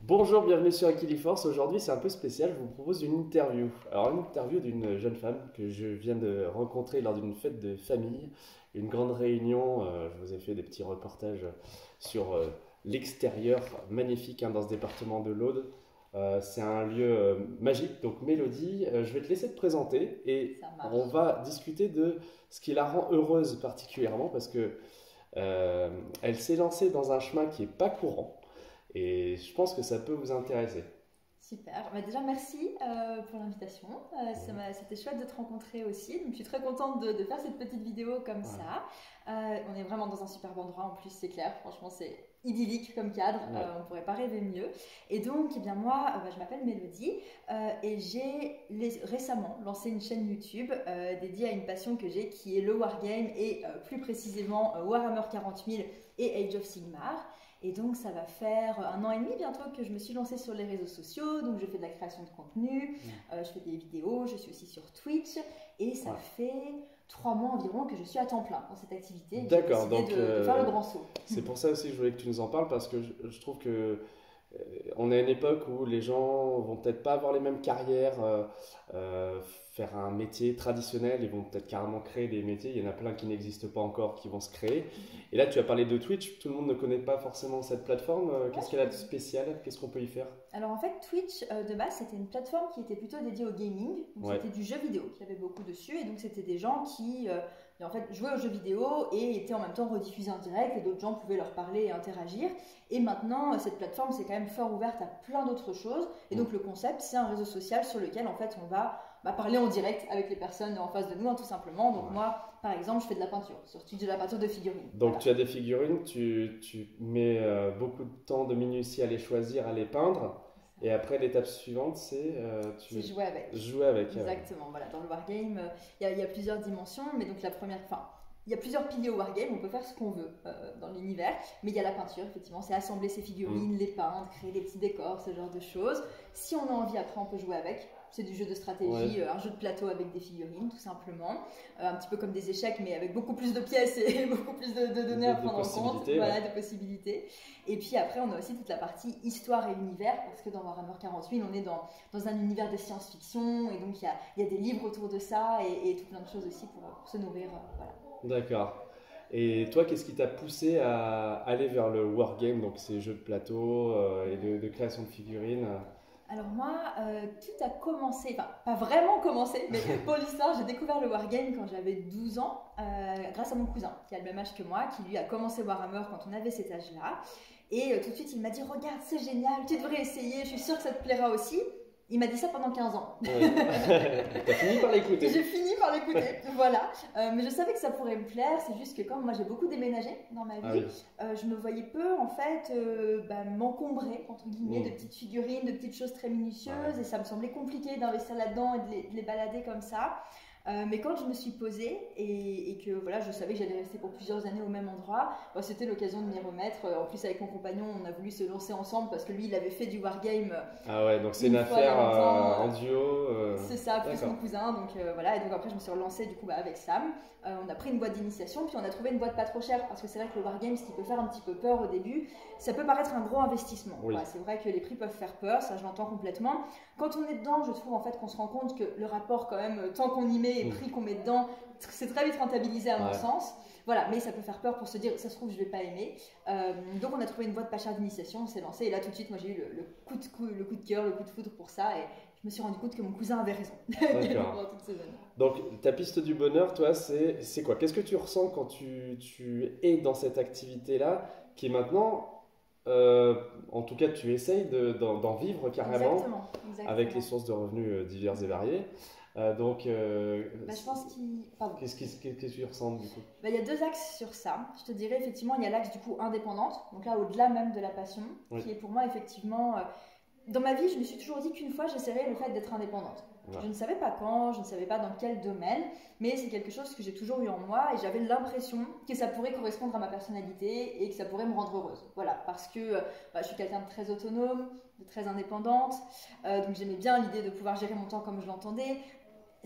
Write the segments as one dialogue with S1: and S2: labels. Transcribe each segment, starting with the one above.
S1: Bonjour, bienvenue sur Equiliforce. Aujourd'hui, c'est un peu spécial. Je vous propose une interview. Alors, une interview d'une jeune femme que je viens de rencontrer lors d'une fête de famille, une grande réunion. Je vous ai fait des petits reportages sur l'extérieur magnifique dans ce département de l'Aude. C'est un lieu magique. Donc, Mélodie, je vais te laisser te présenter et
S2: Ça marche.
S1: on va discuter de ce qui la rend heureuse particulièrement parce que elle s'est lancée dans un chemin qui n'est pas courant. Et je pense que ça peut vous intéresser.
S2: Super. Bah, déjà, merci pour l'invitation. C'était chouette de te rencontrer aussi. Donc, je suis très contente de faire cette petite vidéo comme
S1: Ouais.
S2: ça. On est vraiment dans un superbe endroit. En plus, c'est clair. Franchement, c'est idyllique comme cadre.
S1: Ouais.
S2: On ne pourrait pas rêver mieux. Et donc, eh bien, moi, je m'appelle Mélodie et j'ai récemment lancé une chaîne YouTube dédiée à une passion que j'ai qui est le Wargame et plus précisément Warhammer 40 000 et Age of Sigmar. Et donc, ça va faire 1 an et demi bientôt que je me suis lancée sur les réseaux sociaux. Donc, je fais de la création de contenu, je fais des vidéos, je suis aussi sur Twitch. Et ça fait 3 mois environ que je suis à temps plein dans cette activité.
S1: D'accord,
S2: J'ai décidé de faire le grand saut.
S1: c'est pour ça aussi que je voulais que tu nous en parles parce que je trouve que on est à une époque où les gens vont peut-être pas avoir les mêmes carrières, faire un métier traditionnel, ils vont peut-être carrément créer des métiers. Il y en a plein qui n'existent pas encore, qui vont se créer. Et là, tu as parlé de Twitch, tout le monde ne connaît pas forcément cette plateforme. Qu'est-ce qu'elle a de spécial? Qu'est-ce qu'on peut y faire?
S2: Alors en fait, Twitch, de base, c'était une plateforme qui était plutôt dédiée au gaming. Donc
S1: Ouais.
S2: c'était du jeu vidéo qui avait beaucoup dessus. Et donc c'était des gens qui en fait, jouaient aux jeux vidéo et étaient en même temps rediffusés en direct. Et d'autres gens pouvaient leur parler et interagir. Et maintenant, cette plateforme, c'est quand même fort ouverte à plein d'autres choses. Et donc le concept, c'est un réseau social sur lequel en fait, on va parler en direct avec les personnes en face de nous, tout simplement. Donc moi, par exemple, je fais de la peinture. Sur Twitch, de la peinture de figurines.
S1: Donc
S2: Voilà.
S1: tu as des figurines, tu mets beaucoup de temps, de minutie à les choisir, à les peindre. Et après, l'étape suivante, c'est
S2: C'est jouer avec.
S1: jouer avec.
S2: Exactement, voilà. Dans le wargame, il y a plusieurs dimensions, mais donc la première, enfin, il y a plusieurs piliers au wargame, on peut faire ce qu'on veut dans l'univers, mais il y a la peinture, effectivement, c'est assembler ses figurines, les peindre, créer des petits décors, ce genre de choses. Si on a envie, après, on peut jouer avec. C'est du jeu de stratégie, un jeu de plateau avec des figurines, tout simplement. Un petit peu comme des échecs, mais avec beaucoup plus de pièces et beaucoup plus de données à prendre en compte. Voilà, de possibilités. Et puis après, on a aussi toute la partie histoire et univers, parce que dans Warhammer 40 000, on est dans un univers de science-fiction, et donc il y a des livres autour de ça, et tout plein de choses aussi pour se nourrir. Voilà.
S1: D'accord. Et toi, qu'est-ce qui t'a poussé à aller vers le wargame, donc ces jeux de plateau et de création de figurines?
S2: Alors moi, tout a commencé, enfin pas vraiment commencé, mais pour l'histoire, j'ai découvert le Wargame quand j'avais 12 ans, grâce à mon cousin, qui a le même âge que moi, qui lui a commencé Warhammer quand on avait cet âge-là. Et tout de suite, il m'a dit, regarde, c'est génial, tu devrais essayer, je suis sûre que ça te plaira aussi. Il m'a dit ça pendant 15 ans.
S1: Ouais. T'as fini par l'écouter.
S2: J'ai fini par l'écouter, voilà. Mais je savais que ça pourrait me plaire, c'est juste que comme moi j'ai beaucoup déménagé dans ma vie, je me voyais peu en fait m'encombrer entre guillemets de petites figurines, de petites choses très minutieuses et ça me semblait compliqué d'investir là-dedans et de les balader comme ça. Mais quand je me suis posée et que voilà, je savais que j'allais rester pour plusieurs années au même endroit, c'était l'occasion de m'y remettre. En plus, avec mon compagnon, on a voulu se lancer ensemble parce que lui, il avait fait du wargame.
S1: Ah ouais, donc c'est une affaire en duo.
S2: C'est ça, plus mon cousin. Donc voilà, et donc après, je me suis relancée du coup avec Sam. On a pris une boîte d'initiation, puis on a trouvé une boîte pas trop chère parce que c'est vrai que le wargame, ce qui peut faire un petit peu peur au début, ça peut paraître un gros investissement.
S1: Oui.
S2: Voilà, c'est vrai que les prix peuvent faire peur, ça je l'entends complètement. Quand on est dedans, je trouve en fait qu'on se rend compte que le rapport quand même, tant qu'on y met et le prix qu'on met dedans, c'est très vite rentabilisé à mon sens. Voilà, mais ça peut faire peur pour se dire, ça se trouve, je vais pas aimer. Donc on a trouvé une boîte pas chère d'initiation, on s'est lancé et là tout de suite, moi j'ai eu le coup de cœur, le coup de foudre pour ça et je me suis rendu compte que mon cousin avait raison.
S1: D'accord. Donc ta piste du bonheur, toi, c'est quoi? Qu'est-ce que tu ressens quand tu es dans cette activité-là qui est maintenant, en tout cas, tu essayes d'en vivre carrément.
S2: Exactement.
S1: Avec les sources de revenus diverses et variées.
S2: Je pense
S1: qu'est-ce que tu ressens du coup?
S2: Il y a deux axes sur ça. Je te dirais effectivement, il y a l'axe du coup indépendante, donc là au-delà même de la passion, qui est pour moi effectivement... Dans ma vie, je me suis toujours dit qu'une fois, j'essaierais le fait d'être indépendante. Ouais. Je ne savais pas quand, je ne savais pas dans quel domaine, mais c'est quelque chose que j'ai toujours eu en moi et j'avais l'impression que ça pourrait correspondre à ma personnalité et que ça pourrait me rendre heureuse. Voilà, parce que je suis quelqu'un de très autonome, de très indépendante, donc j'aimais bien l'idée de pouvoir gérer mon temps comme je l'entendais.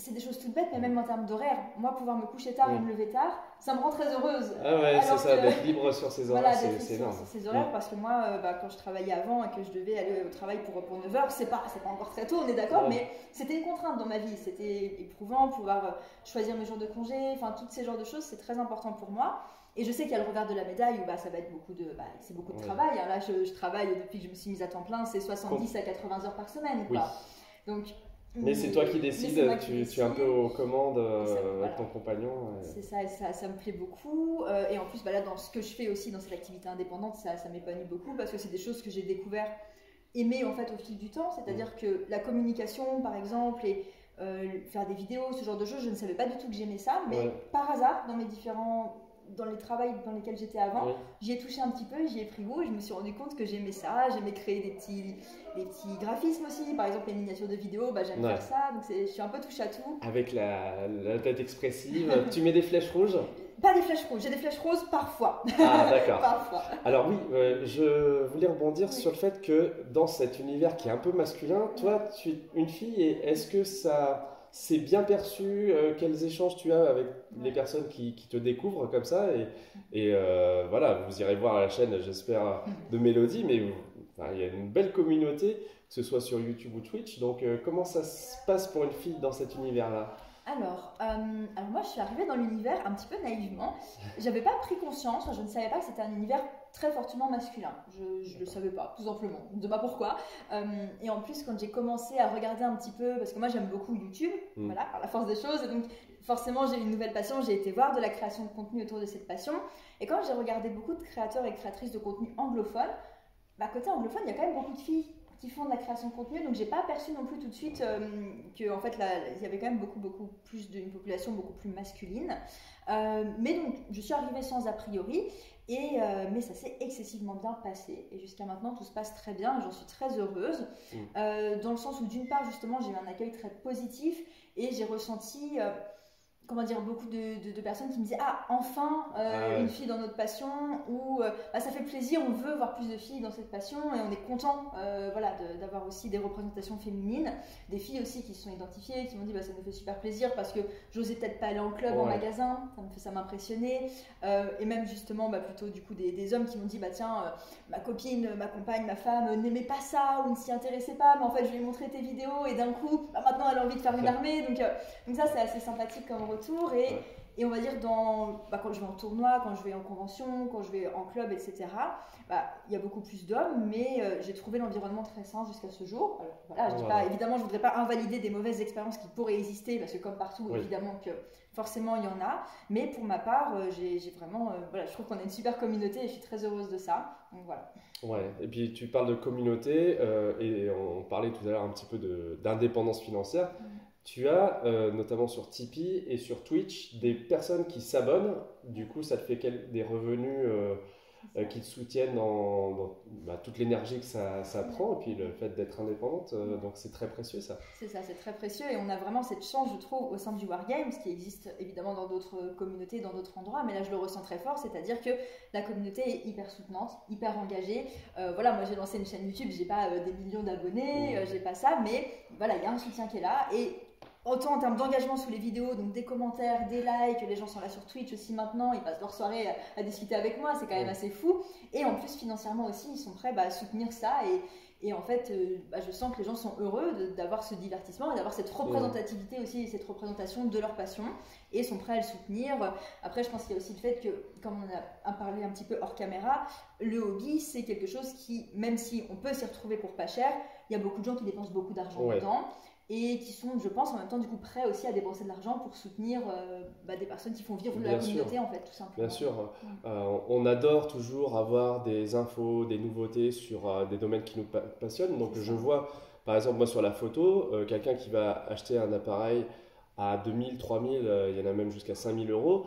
S2: c'est des choses toutes bêtes, mais même en termes d'horaire, moi pouvoir me coucher tard et me lever tard, ça me rend très heureuse.
S1: Ah ouais, c'est ça, d'être libre sur ses horaires,
S2: voilà,
S1: c'est énorme.
S2: Sur ses horaires, parce que moi, quand je travaillais avant et que je devais aller au travail pour 9 heures, c'est pas encore très tôt, on est d'accord, mais c'était une contrainte dans ma vie, c'était éprouvant, pouvoir choisir mes jours de congé, enfin, toutes ces genres de choses, c'est très important pour moi. Et je sais qu'il y a le revers de la médaille où ça va être beaucoup de travail. Là, je travaille depuis que je me suis mise à temps plein, c'est 70 à 80 heures par semaine. Quoi. Donc,
S1: mais c'est toi qui décides, tu es un peu aux commandes avec ton compagnon.
S2: C'est ça, et ça me plaît beaucoup. Et en plus, là, dans ce que je fais aussi, dans cette activité indépendante, ça m'épanouit beaucoup parce que c'est des choses que j'ai découvert, aimées en fait au fil du temps. C'est-à-dire que la communication, par exemple, et faire des vidéos, ce genre de choses, je ne savais pas du tout que j'aimais ça, mais par hasard, dans les travails dans lesquels j'étais avant, j'y ai touché un petit peu, j'y ai pris goût et je me suis rendu compte que j'aimais ça, j'aimais créer des petits graphismes aussi, par exemple les miniatures de vidéos, j'aime faire ça, donc je suis un peu touche à tout.
S1: Avec la tête expressive, tu mets des flèches rouges?
S2: Pas des flèches rouges, j'ai des flèches roses parfois.
S1: Ah d'accord.
S2: Parfois.
S1: Alors oui, je voulais rebondir sur le fait que dans cet univers qui est un peu masculin, toi tu es une fille et est-ce que ça... C'est bien perçu, quels échanges tu as avec les personnes qui te découvrent comme ça et voilà, vous irez voir la chaîne, j'espère, de Mélodie, mais il y a une belle communauté, que ce soit sur YouTube ou Twitch, donc comment ça se passe pour une fille dans cet univers-là?
S2: Alors moi je suis arrivée dans l'univers un petit peu naïvement, j'avais pas pris conscience, je ne savais pas que c'était un univers très fortement masculin, je le savais pas, tout simplement, je ne sais pas pourquoi, et en plus quand j'ai commencé à regarder un petit peu, parce que moi j'aime beaucoup YouTube, voilà, par la force des choses, et donc forcément j'ai eu une nouvelle passion, j'ai été voir de la création de contenu autour de cette passion, et quand j'ai regardé beaucoup de créateurs et créatrices de contenu anglophones, côté anglophone il y a quand même beaucoup de filles qui font de la création de contenu, donc j'ai pas aperçu non plus tout de suite que en fait il y avait quand même beaucoup plus d'une population beaucoup plus masculine, mais donc je suis arrivée sans a priori mais ça s'est excessivement bien passé et jusqu'à maintenant tout se passe très bien et j'en suis très heureuse dans le sens où d'une part justement j'ai eu un accueil très positif et j'ai ressenti beaucoup de personnes qui me disaient enfin une fille dans notre passion ou ça fait plaisir, on veut voir plus de filles dans cette passion et on est content d'avoir aussi des représentations féminines, des filles aussi qui se sont identifiées, qui m'ont dit ça me fait super plaisir parce que j'osais peut-être pas aller en club, en magasin, ça m'impressionnait et même justement plutôt du coup des hommes qui m'ont dit tiens ma copine, ma compagne, ma femme n'aimait pas ça ou ne s'y intéressait pas mais en fait je lui ai montré tes vidéos et d'un coup maintenant elle a envie de faire une armée donc ça c'est assez sympathique comme retour et on va dire quand je vais en tournoi, quand je vais en convention, quand je vais en club, etc. Il y a beaucoup plus d'hommes, mais j'ai trouvé l'environnement très sain jusqu'à ce jour. Alors, voilà, je dis pas, évidemment, je voudrais pas invalider des mauvaises expériences qui pourraient exister, parce que comme partout, évidemment que forcément il y en a. Mais pour ma part, j'ai vraiment, je trouve qu'on a une super communauté et je suis très heureuse de ça. Donc voilà.
S1: Ouais. Et puis tu parles de communauté et on parlait tout à l'heure un petit peu d'indépendance financière. Tu as, notamment sur Tipeee et sur Twitch, des personnes qui s'abonnent. Du coup, ça te fait des revenus qui te soutiennent dans toute l'énergie que ça prend. Et puis le fait d'être indépendante, donc c'est très précieux ça.
S2: C'est ça, c'est très précieux. Et on a vraiment cette chance, je trouve, au sein du Wargame, ce qui existe évidemment dans d'autres communautés, dans d'autres endroits. Mais là, je le ressens très fort. C'est-à-dire que la communauté est hyper soutenante, hyper engagée. Moi, j'ai lancé une chaîne YouTube. J'ai pas des millions d'abonnés, j'ai pas ça. Mais voilà, il y a un soutien qui est là. Et autant en termes d'engagement sous les vidéos, donc des commentaires, des likes, les gens sont là sur Twitch aussi maintenant, ils passent leur soirée à discuter avec moi, c'est quand même assez fou. Et en plus, financièrement aussi, ils sont prêts à soutenir ça. Et en fait, je sens que les gens sont heureux d'avoir ce divertissement et d'avoir cette représentativité aussi, cette représentation de leur passion et sont prêts à le soutenir. Après, je pense qu'il y a aussi le fait que, comme on a parlé un petit peu hors caméra, le hobby, c'est quelque chose qui, même si on peut s'y retrouver pour pas cher, il y a beaucoup de gens qui dépensent beaucoup d'argent dedans. Et qui sont, je pense, en même temps du coup prêts aussi à dépenser de l'argent pour soutenir des personnes qui font vivre la communauté en fait, tout simplement.
S1: Bien sûr, on adore toujours avoir des infos, des nouveautés sur des domaines qui nous passionnent. Donc je vois, par exemple, moi sur la photo, quelqu'un qui va acheter un appareil à 2000, 3000, il y en a même jusqu'à 5000 euros,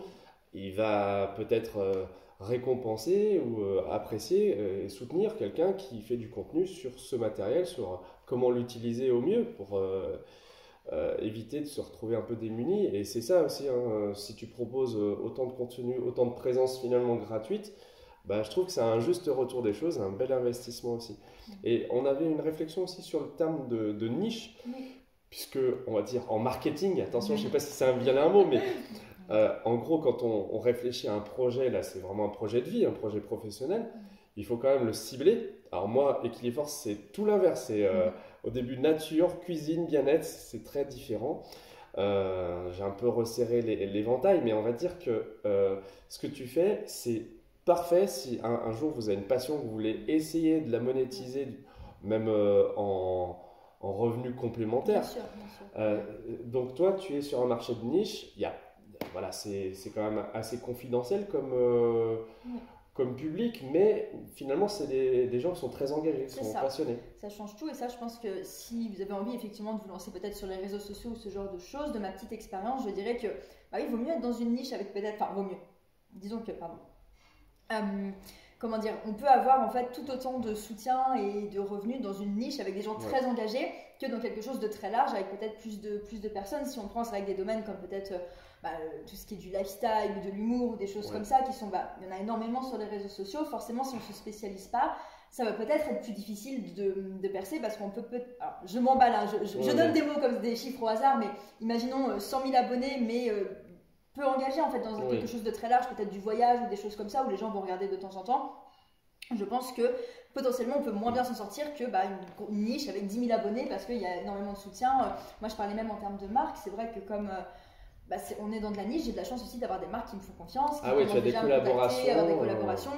S1: il va peut-être récompenser ou apprécier et soutenir quelqu'un qui fait du contenu sur ce matériel, sur comment l'utiliser au mieux pour éviter de se retrouver un peu démuni. Et c'est ça aussi, si tu proposes autant de contenu, autant de présence finalement gratuite, je trouve que c'est un juste retour des choses, un bel investissement aussi. Et on avait une réflexion aussi sur le terme de niche, puisque, on va dire, en marketing, attention, je ne sais pas si c'est bien un mot, mais en gros, quand on réfléchit à un projet, là, c'est vraiment un projet de vie, un projet professionnel, il faut quand même le cibler. Alors moi, Equiliforce, c'est tout l'inverse. C'est au début nature, cuisine, bien-être, c'est très différent. J'ai un peu resserré l'éventail, mais on va dire que ce que tu fais, c'est parfait si un jour vous avez une passion, que vous voulez essayer de la monétiser, même en revenus complémentaires.
S2: Bien sûr, bien sûr.
S1: Donc toi, tu es sur un marché de niche. Voilà, c'est quand même assez confidentiel comme public, mais finalement, c'est des gens qui sont très engagés, qui sont passionnés.
S2: Ça change tout, et ça, je pense que si vous avez envie effectivement de vous lancer peut-être sur les réseaux sociaux ou ce genre de choses, de ma petite expérience, je dirais que bah oui, il vaut mieux être dans une niche avec peut-être, enfin, vaut mieux. Disons que, pardon. Comment dire, on peut avoir en fait tout autant de soutien et de revenus dans une niche avec des gens très engagés que dans quelque chose de très large avec peut-être plus de personnes. Si on prend, c'est avec des domaines comme peut-être tout ce qui est du lifestyle ou de l'humour ou des choses comme ça qui sont, il y en a énormément sur les réseaux sociaux. Forcément, si on ne se spécialise pas, ça va peut-être être plus difficile de percer parce qu'on peut alors, je m'emballe, hein, je donne des mots comme des chiffres au hasard, mais imaginons 100 000 abonnés, mais peu engagé en fait dans quelque chose de très large, peut-être du voyage ou des choses comme ça où les gens vont regarder de temps en temps. Je pense que potentiellement on peut moins bien s'en sortir que une niche avec 10 000 abonnés parce qu'il y a énormément de soutien. Moi je parlais même en termes de marque, c'est vrai que comme on est dans de la niche, j'ai de la chance aussi d'avoir des marques qui me font confiance, qui
S1: tu as des collaborations,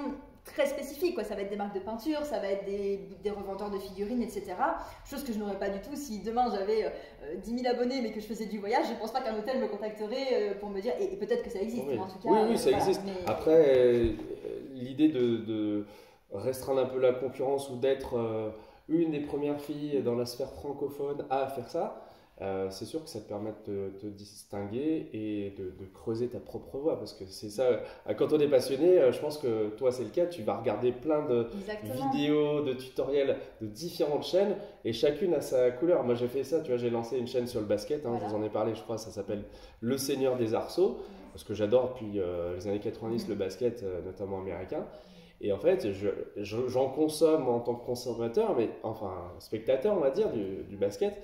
S2: très spécifiques, quoi. Ça va être des marques de peinture, ça va être des revendeurs de figurines, etc. Chose que je n'aurais pas du tout si demain j'avais 10 000 abonnés mais que je faisais du voyage. Je ne pense pas qu'un hôtel me contacterait pour me dire, et peut-être que ça existe, mais en tout cas.
S1: Oui, ça existe. Mais... Après, l'idée de restreindre un peu la concurrence ou d'être une des premières filles dans la sphère francophone à faire ça, c'est sûr que ça te permet de te distinguer et de creuser ta propre voie, parce que c'est ça, quand on est passionné, je pense que toi c'est le cas, tu vas regarder plein de vidéos, de tutoriels de différentes chaînes et chacune a sa couleur. Moi j'ai fait ça, tu vois, j'ai lancé une chaîne sur le basket, je vous en ai parlé, je crois, ça s'appelle Le Seigneur des Arceaux, parce que j'adore depuis les années 90 le basket, notamment américain. Et en fait, j'en consomme en tant que consommateur, mais enfin spectateur, on va dire, du basket.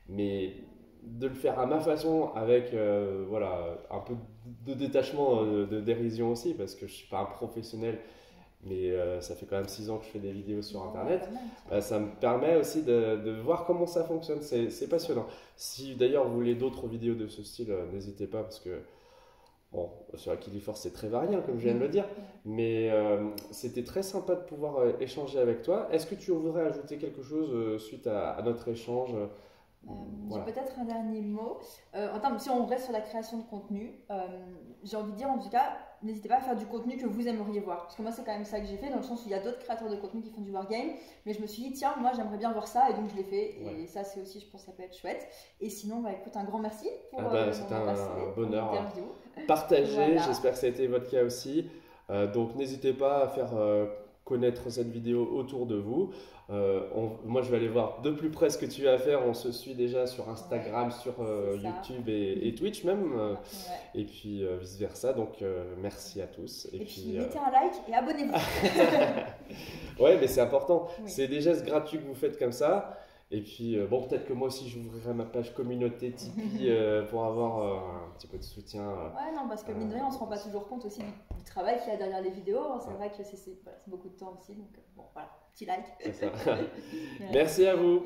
S1: Mais de le faire à ma façon avec un peu de détachement, de dérision aussi, parce que je ne suis pas un professionnel, mais ça fait quand même 6 ans que je fais des vidéos sur Internet. Ça me permet aussi de voir comment ça fonctionne, c'est passionnant. Si d'ailleurs vous voulez d'autres vidéos de ce style, n'hésitez pas, parce que bon, sur Equiliforce c'est très varié, comme je viens de le dire, mais c'était très sympa de pouvoir échanger avec toi. Est-ce que tu voudrais ajouter quelque chose suite à notre échange?
S2: J'ai peut-être un dernier mot. Si on reste sur la création de contenu, j'ai envie de dire en tout cas, n'hésitez pas à faire du contenu que vous aimeriez voir. Parce que moi, c'est quand même ça que j'ai fait, dans le sens où il y a d'autres créateurs de contenu qui font du wargame. Mais je me suis dit, tiens, moi, j'aimerais bien voir ça, et donc je l'ai fait. Et ça, c'est aussi, je pense, ça peut être chouette. Et sinon, écoute, un grand merci pour
S1: c'était un bonheur partagé. Voilà. J'espère que ça a été votre cas aussi. Donc, n'hésitez pas à faire connaître cette vidéo autour de vous. Moi je vais aller voir de plus près ce que tu as à faire. On se suit déjà sur Instagram, sur YouTube et Twitch même, et puis vice versa. Donc merci à tous.
S2: Et puis mettez un like et abonnez-vous.
S1: Ouais, mais c'est important. C'est des gestes gratuits que vous faites comme ça. Et puis peut-être que moi aussi j'ouvrirai ma page communauté Tipeee pour avoir un petit peu de soutien.
S2: Ouais, non, parce que mine de rien, on se rend pas toujours compte aussi du travail qu'il y a derrière les vidéos. C'est vrai que c'est beaucoup de temps aussi. Donc voilà, petit like.
S1: C'est ça. Merci à vous.